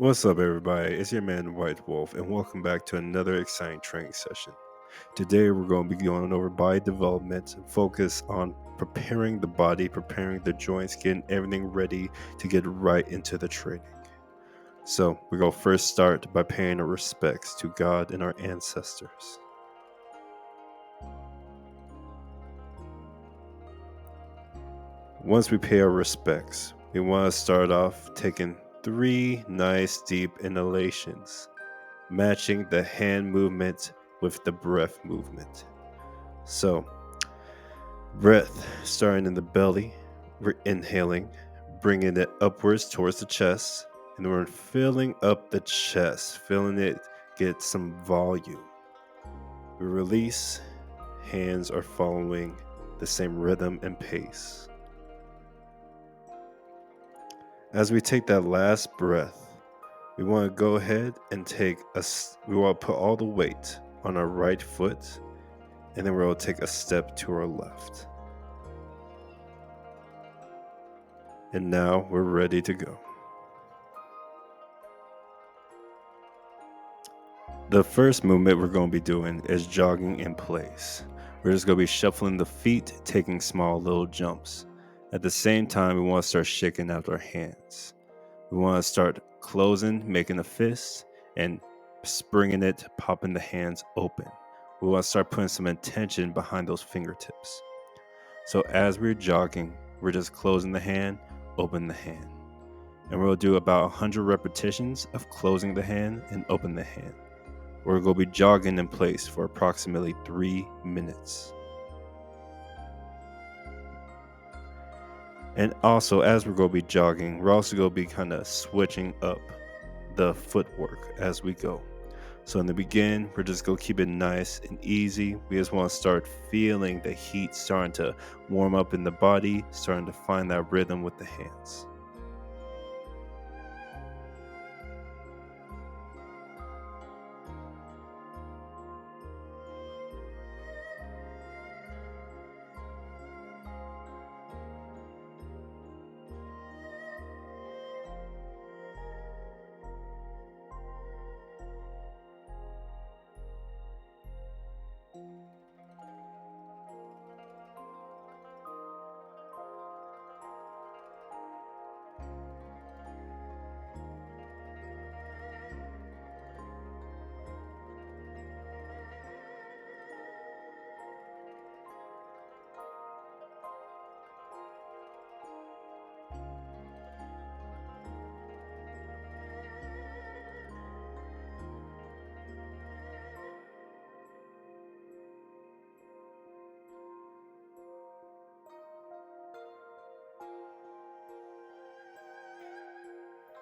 What's up, everybody? It's your man White Wolf, and welcome back to another exciting training session. Today, we're going to be going over body development and focus on preparing the body, preparing the joints, getting everything ready to get right into the training. So, we're going to first start by paying our respects to God and our ancestors. Once we pay our respects, we want to start off taking 3 nice deep inhalations, matching the hand movement with the breath movement. So, breath starting in the belly, we're inhaling, bringing it upwards towards the chest, and we're filling up the chest, feeling it get some volume. We release, hands are following the same rhythm and pace. As we take that last breath, we want to go ahead and we want to put all the weight on our right foot, and then we're going to take a step to our left. And now we're ready to go. The first movement we're going to be doing is jogging in place. We're just going to be shuffling the feet, taking small little jumps. At the same time, we want to start shaking out our hands. We want to start closing, making a fist, and springing it, popping the hands open. We want to start putting some intention behind those fingertips. So as we're jogging, we're just closing the hand, open the hand. And we'll do about 100 repetitions of closing the hand and open the hand. We're going to be jogging in place for approximately 3 minutes. And also, as we're going to be jogging, we're also going to be kind of switching up the footwork as we go. So in the beginning, we're just going to keep it nice and easy. We just want to start feeling the heat starting to warm up in the body, starting to find that rhythm with the hands.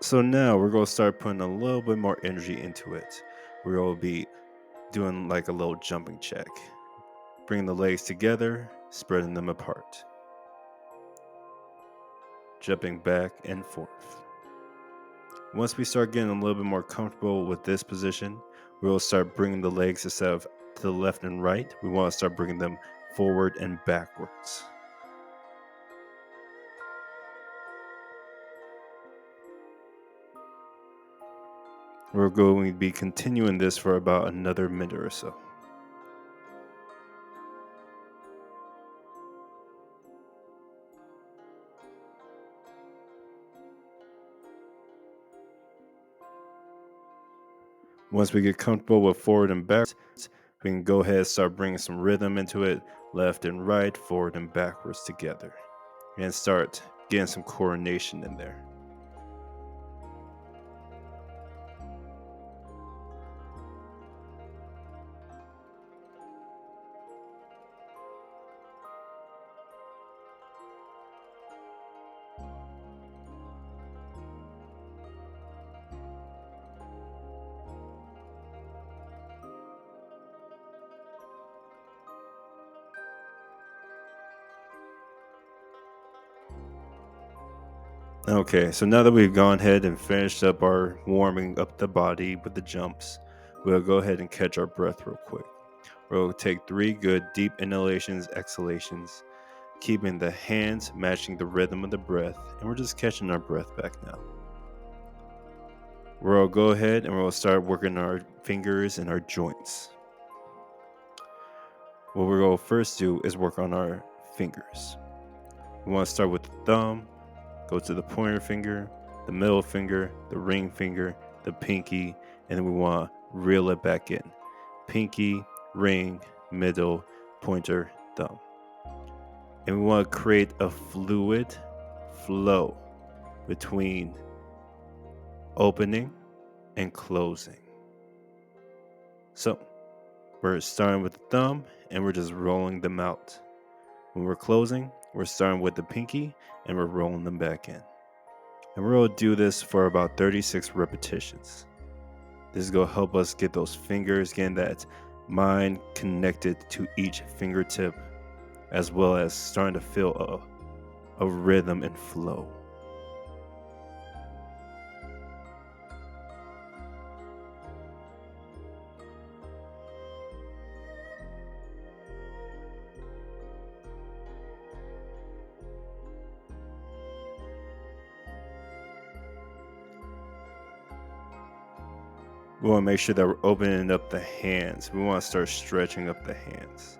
So now we're going to start putting a little bit more energy into it. We're going to be doing like a little jumping check. Bringing the legs together, spreading them apart. Jumping back and forth. Once we start getting a little bit more comfortable with this position, we'll start bringing the legs instead of to the left and right. We want to start bringing them forward and backwards. We're going to be continuing this for about another minute or so. Once we get comfortable with forward and back, we can go ahead and start bringing some rhythm into it, left and right, forward and backwards together, and start getting some coordination in there. Okay, so now that we've gone ahead and finished up our warming up the body with the jumps, we'll go ahead and catch our breath real quick. We'll take 3 good deep inhalations, exhalations, keeping the hands matching the rhythm of the breath, and we're just catching our breath back now. We'll go ahead and we'll start working our fingers and our joints. What we're going to first do is work on our fingers. We want to start with the thumb, go to the pointer finger, the middle finger, the ring finger, the pinky, and then we want to reel it back in. Pinky, ring, middle, pointer, thumb. And we want to create a fluid flow between opening and closing. So we're starting with the thumb and we're just rolling them out. When we're closing, we're starting with the pinky and we're rolling them back in. And we're going to do this for about 36 repetitions. This is going to help us get those fingers, getting that mind connected to each fingertip, as well as starting to feel a rhythm and flow. We want to make sure that we're opening up the hands. We want to start stretching up the hands.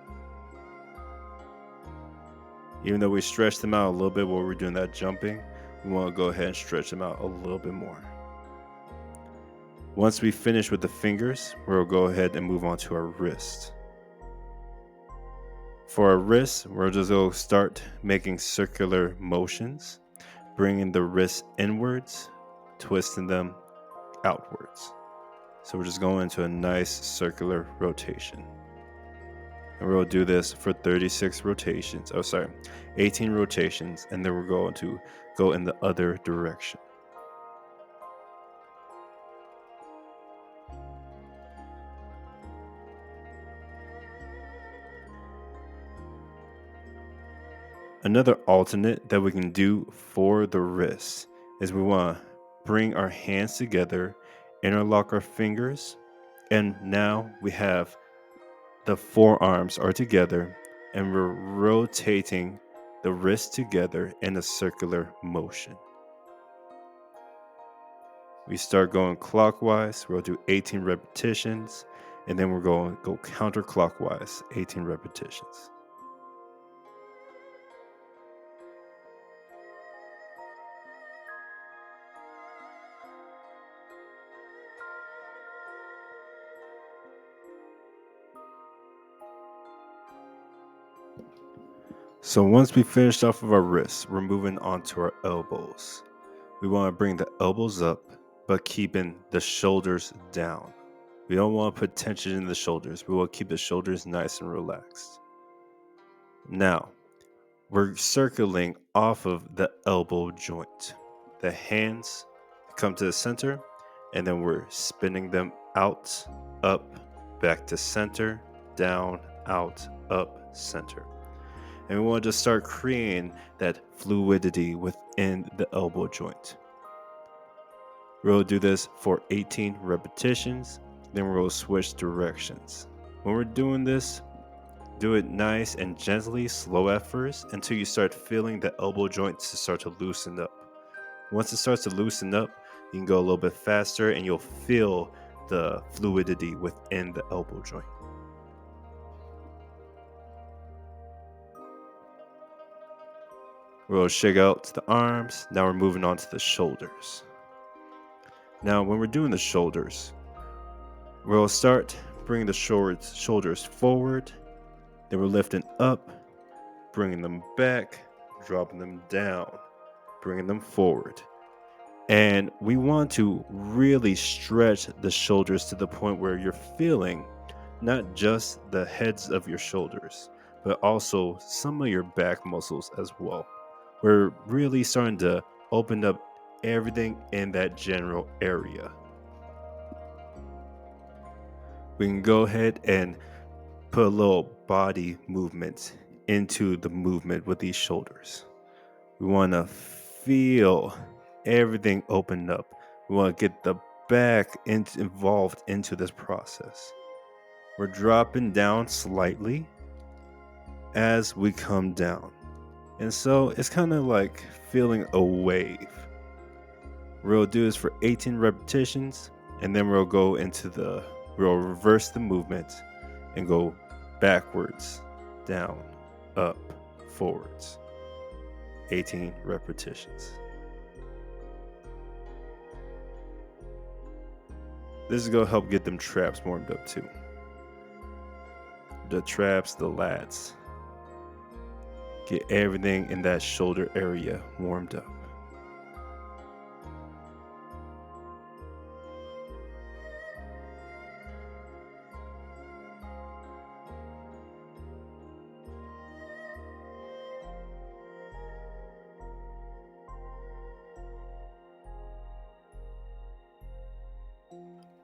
Even though we stretch them out a little bit while we're doing that jumping, we want to go ahead and stretch them out a little bit more. Once we finish with the fingers, we'll go ahead and move on to our wrist. For our wrists, we're just going to start making circular motions, bringing the wrists inwards, twisting them outwards. So we're just going into a nice circular rotation. And we'll do this for 36 rotations. 18 rotations. And then we're going to go in the other direction. Another alternate that we can do for the wrists is we want to bring our hands together, interlock our fingers, and now we have the forearms are together and we're rotating the wrists together in a circular motion. We start going clockwise, we'll do 18 repetitions, and then we're going to go counterclockwise, 18 repetitions. So once we finished off of our wrists, we're moving on to our elbows. We want to bring the elbows up, but keeping the shoulders down. We don't want to put tension in the shoulders. We want to keep the shoulders nice and relaxed. Now, we're circling off of the elbow joint. The hands come to the center, and then we're spinning them out, up, back to center, down, out, up, center. And we want to just start creating that fluidity within the elbow joint. We'll do this for 18 repetitions, then we'll switch directions. When we're doing this, do it nice and gently, slow at first, until you start feeling the elbow joints to start to loosen up. Once it starts to loosen up, you can go a little bit faster and you'll feel the fluidity within the elbow joint. We'll shake out the arms. Now we're moving on to the shoulders. Now, when we're doing the shoulders, we'll start bringing the shoulders forward. Then we're lifting up, bringing them back, dropping them down, bringing them forward. And we want to really stretch the shoulders to the point where you're feeling not just the heads of your shoulders, but also some of your back muscles as well. We're really starting to open up everything in that general area. We can go ahead and put a little body movement into the movement with these shoulders. We want to feel everything open up. We want to get the back involved into this process. We're dropping down slightly as we come down. And so it's kind of like feeling a wave. We'll do this for 18 repetitions, and then we'll reverse the movement and go backwards, down, up, forwards. 18 repetitions. This is going to help get them traps warmed up too. The traps, the lats. Get everything in that shoulder area warmed up.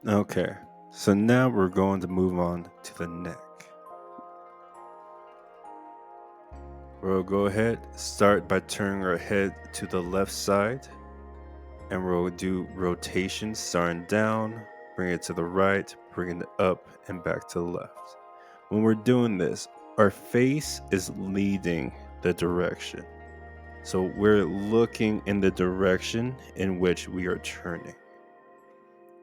Okay, so now we're going to move on to the neck. We'll go ahead, start by turning our head to the left side, and we'll do rotations starting down, bring it to the right, bring it up, and back to the left. When we're doing this, our face is leading the direction. So we're looking in the direction in which we are turning.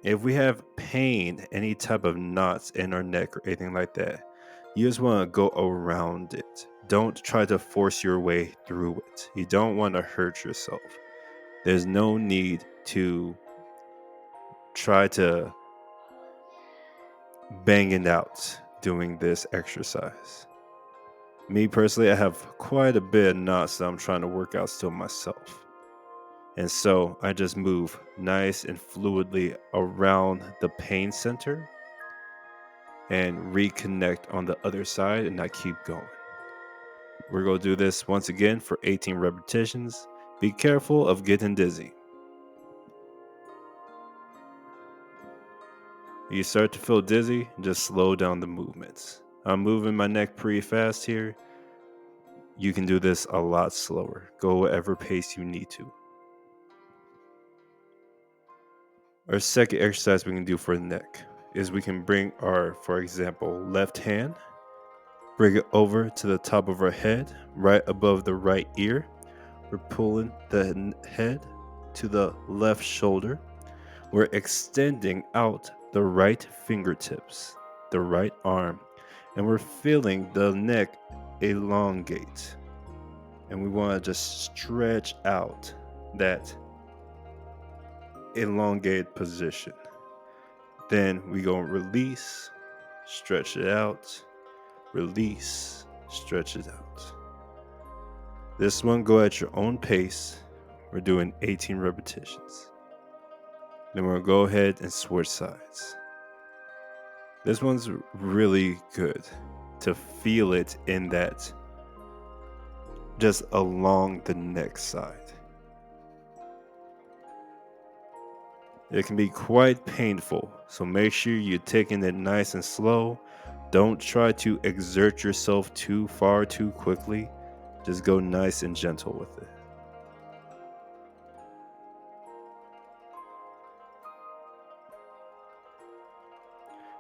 If we have pain, any type of knots in our neck or anything like that, you just want to go around it. Don't try to force your way through it. You don't want to hurt yourself. There's no need to try to bang it out doing this exercise. Me personally, I have quite a bit of knots that I'm trying to work out still myself. And so I just move nice and fluidly around the pain center and reconnect on the other side, and I keep going. We're going to do this once again for 18 repetitions. Be careful of getting dizzy. You start to feel dizzy, just slow down the movements. I'm moving my neck pretty fast here. You can do this a lot slower. Go whatever pace you need to. Our second exercise we can do for the neck is we can bring our, for example, left hand, bring it over to the top of our head, right above the right ear. We're pulling the head to the left shoulder. We're extending out the right fingertips, the right arm, and we're feeling the neck elongate. And we want to just stretch out that elongated position. Then we go and release, stretch it out, release, stretch it out. This one, go at your own pace. We're doing 18 repetitions. Then we're going to go ahead and switch sides. This one's really good to feel it in that, just along the neck side. It can be quite painful, so make sure you're taking it nice and slow. Don't try to exert yourself too far too quickly. Just go nice and gentle with it.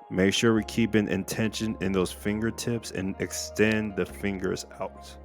Make sure we're keeping intention in those fingertips and extend the fingers out.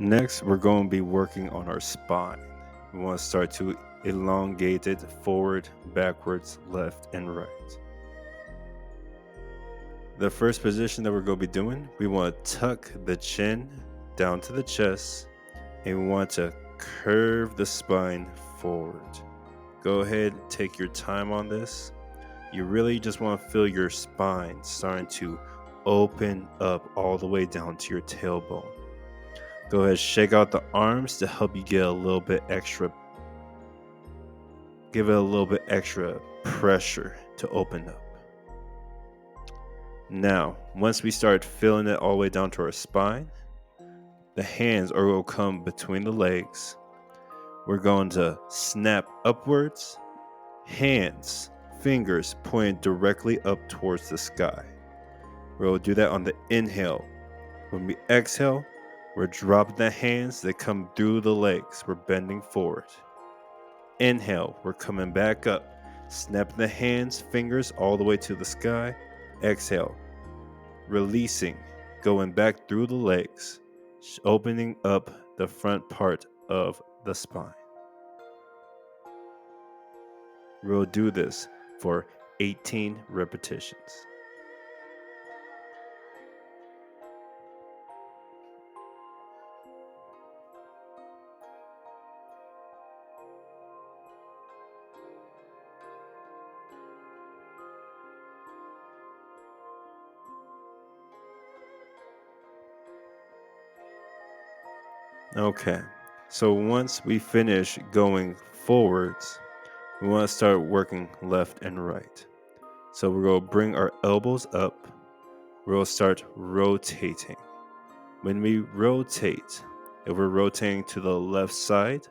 Next, we're going to be working on our spine. We want to start to elongate it forward, backwards, left, and right. The first position that we're going to be doing, we want to tuck the chin down to the chest, and we want to curve the spine forward. Go ahead, take your time on this. You really just want to feel your spine starting to open up all the way down to your tailbone. Go ahead, shake out the arms to help you get a little bit extra. Give it a little bit extra pressure to open up. Now, once we start feeling it all the way down to our spine, the hands will come between the legs. We're going to snap upwards, Hands, fingers pointed directly up towards the sky. We'll do that on the inhale. When we exhale, we're dropping the hands that come through the legs. We're bending forward. Inhale, we're coming back up, snapping the hands, fingers all the way to the sky. Exhale, releasing, going back through the legs, opening up the front part of the spine. We'll do this for 18 repetitions. Okay, so once we finish going forwards, we want to start working left and right. So we're going to bring our elbows up. We'll start rotating. When we rotate, if we're rotating to the left side,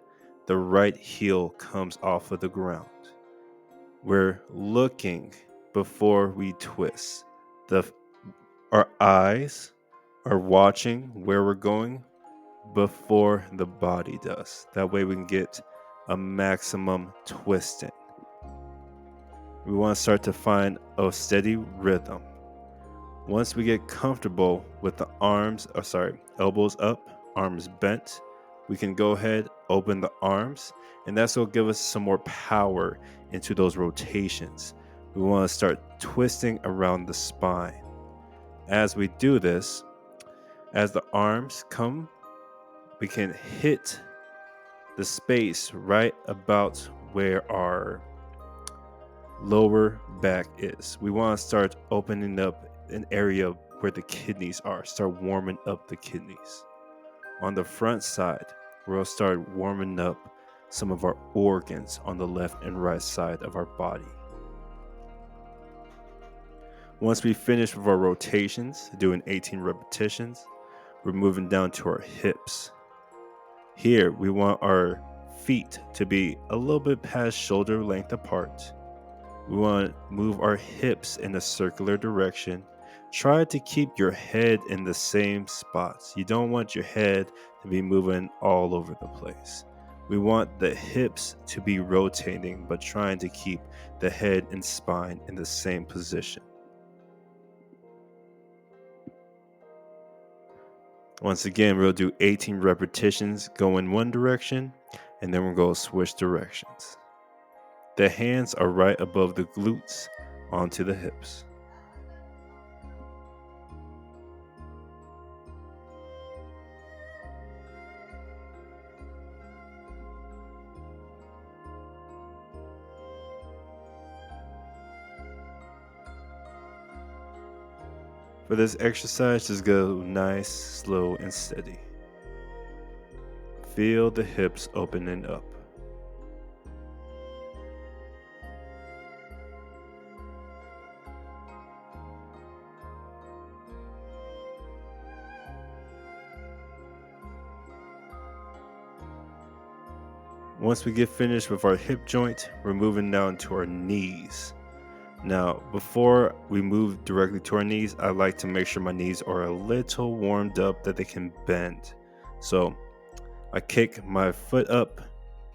the right heel comes off of the ground. We're looking before we twist. Our eyes are watching where we're going before the body does. That way we can get a maximum twisting. We want to start to find a steady rhythm. Once we get comfortable with the elbows up, arms bent, we can go ahead, open the arms, and that's going to give us some more power into those rotations. We want to start twisting around the spine. As we do this, as the arms come, we can hit the space right about where our lower back is. We want to start opening up an area where the kidneys are, start warming up the kidneys. On the front side, we'll start warming up some of our organs on the left and right side of our body. Once we finish with our rotations, doing 18 repetitions, we're moving down to our hips. Here, we want our feet to be a little bit past shoulder length apart. We want to move our hips in a circular direction. Try to keep your head in the same spots. You don't want your head to be moving all over the place. We want the hips to be rotating, but trying to keep the head and spine in the same position. Once again, we'll do 18 repetitions, go in one direction, and then we'll go switch directions. The hands are right above the glutes onto the hips. For this exercise, just go nice, slow, and steady. Feel the hips opening up. Once we get finished with our hip joint, we're moving down to our knees. Now, before we move directly to our knees, I like to make sure my knees are a little warmed up that they can bend. So I kick my foot up,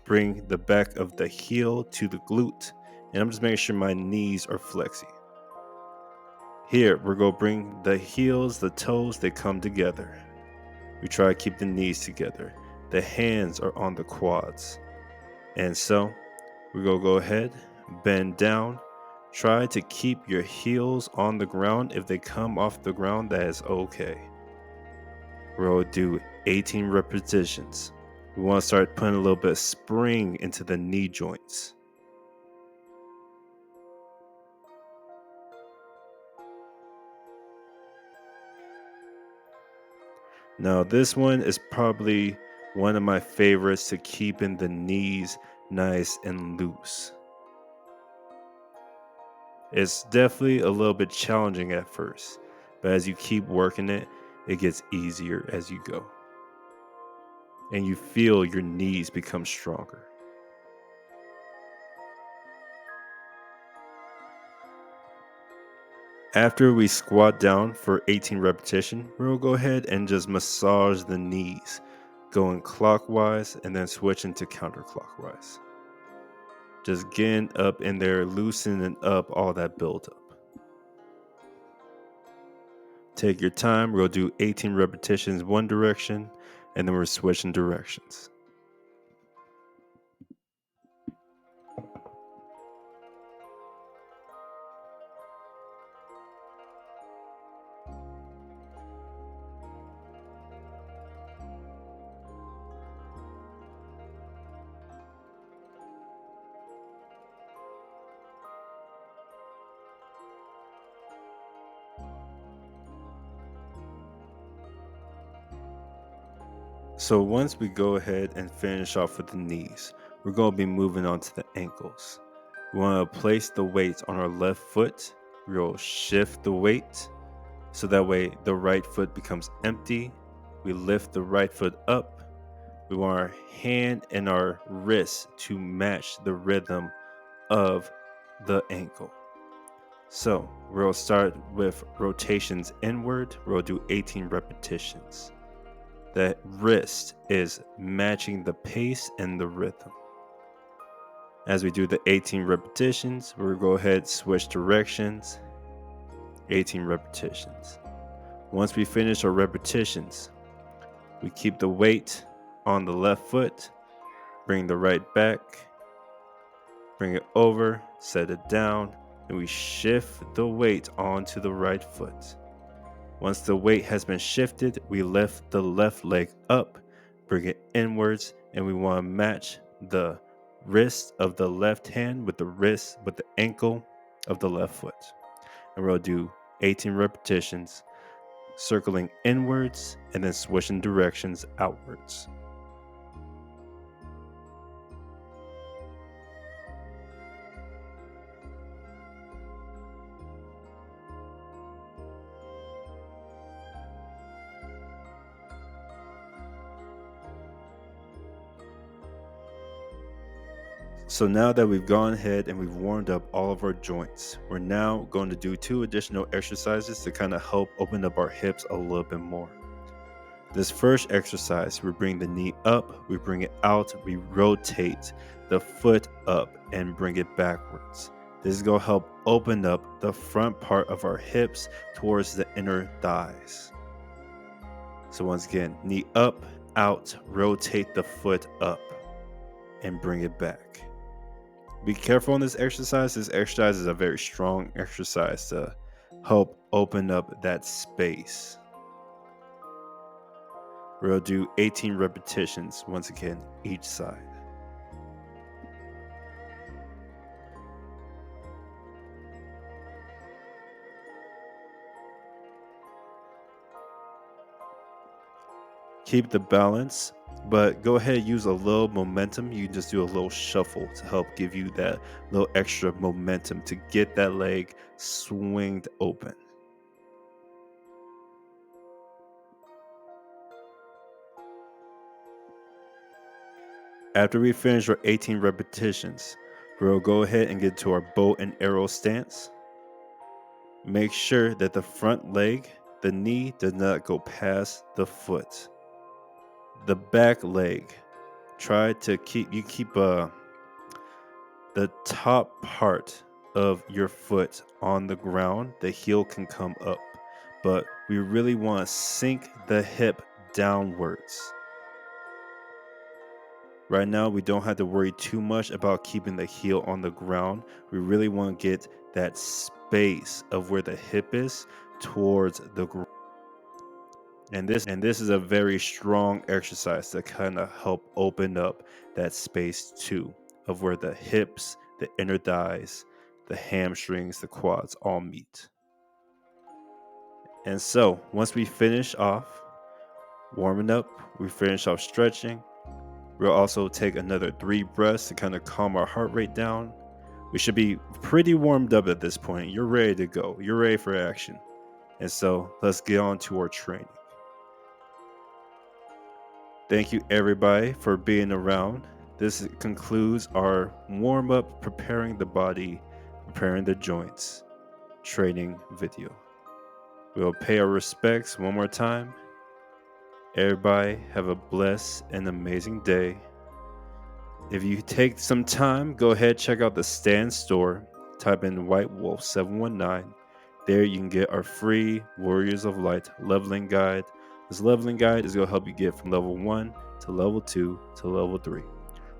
bring the back of the heel to the glute, and I'm just making sure my knees are flexy. Here, we're going to bring the heels, the toes, they come together. We try to keep the knees together. The hands are on the quads. And so, we're going to go ahead, bend down. Try to keep your heels on the ground. If they come off the ground, that is okay. We'll do 18 repetitions. We want to start putting a little bit of spring into the knee joints. Now, this one is probably one of my favorites to keeping the knees nice and loose. It's definitely a little bit challenging at first, but as you keep working it, it gets easier as you go. And you feel your knees become stronger. After we squat down for 18 repetitions, we'll go ahead and just massage the knees, going clockwise and then switching to counterclockwise. Just getting up in there, loosening up all that buildup. Take your time. We'll do 18 repetitions one direction, and then we're switching directions. So once we go ahead and finish off with the knees, we're going to be moving on to the ankles. We want to place the weight on our left foot. We'll shift the weight so that way the right foot becomes empty. We lift the right foot up. We want our hand and our wrist to match the rhythm of the ankle. So we'll start with rotations inward. We'll do 18 repetitions. The wrist is matching the pace and the rhythm. As we do the 18 repetitions, we'll go ahead, switch directions, 18 repetitions. Once we finish our repetitions, we keep the weight on the left foot, bring the right back, bring it over, set it down, and we shift the weight onto the right foot. Once the weight has been shifted, we lift the left leg up, bring it inwards, and we want to match the wrist of the left hand with the ankle of the left foot. And we'll do 18 repetitions, circling inwards and then switching directions outwards. So now that we've gone ahead and we've warmed up all of our joints, we're now going to do 2 additional exercises to kind of help open up our hips a little bit more. This first exercise, we bring the knee up, we bring it out, we rotate the foot up and bring it backwards. This is going to help open up the front part of our hips towards the inner thighs. So once again, knee up, out, rotate the foot up and bring it back. Be careful on this exercise. This exercise is a very strong exercise to help open up that space. We'll do 18 repetitions, once again, each side. Keep the balance, but go ahead and use a little momentum. You can just do a little shuffle to help give you that little extra momentum to get that leg swinged open. After we finish our 18 repetitions, we'll go ahead and get to our bow and arrow stance. Make sure that the front leg, the knee, does not go past the foot. The back leg, try to keep the top part of your foot on the ground. The heel can come up, but we really want to sink the hip downwards. Right now, we don't have to worry too much about keeping the heel on the ground. We really want to get that space of where the hip is towards the ground. And this is a very strong exercise to kind of help open up that space too, of where the hips, the inner thighs, the hamstrings, the quads all meet. And so once we finish off warming up, we finish off stretching. We'll also take another 3 breaths to kind of calm our heart rate down. We should be pretty warmed up at this point. You're ready to go. You're ready for action. And so let's get on to our training. Thank you everybody for being around. This concludes our warm up, preparing the body, preparing the joints. training video. We'll pay our respects one more time. Everybody have a blessed and amazing day. If you take some time, go ahead, check out the Stan store. Type in White Wolf 719. There you can get our free Warriors of Light leveling guide. This leveling guide is going to help you get from level 1 to level 2 to level 3.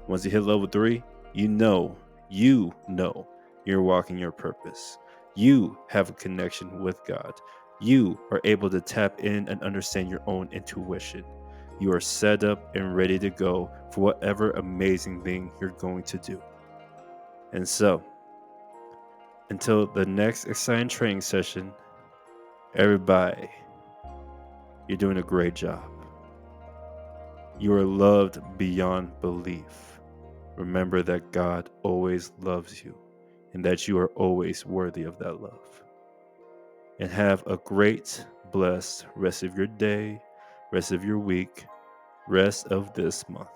Once you hit level 3, you know you're walking your purpose. You have a connection with God. You are able to tap in and understand your own intuition. You are set up and ready to go for whatever amazing thing you're going to do. And so, until the next exciting training session, everybody, you're doing a great job. You are loved beyond belief. Remember that God always loves you and that you are always worthy of that love. And have a great, blessed rest of your day, rest of your week, rest of this month.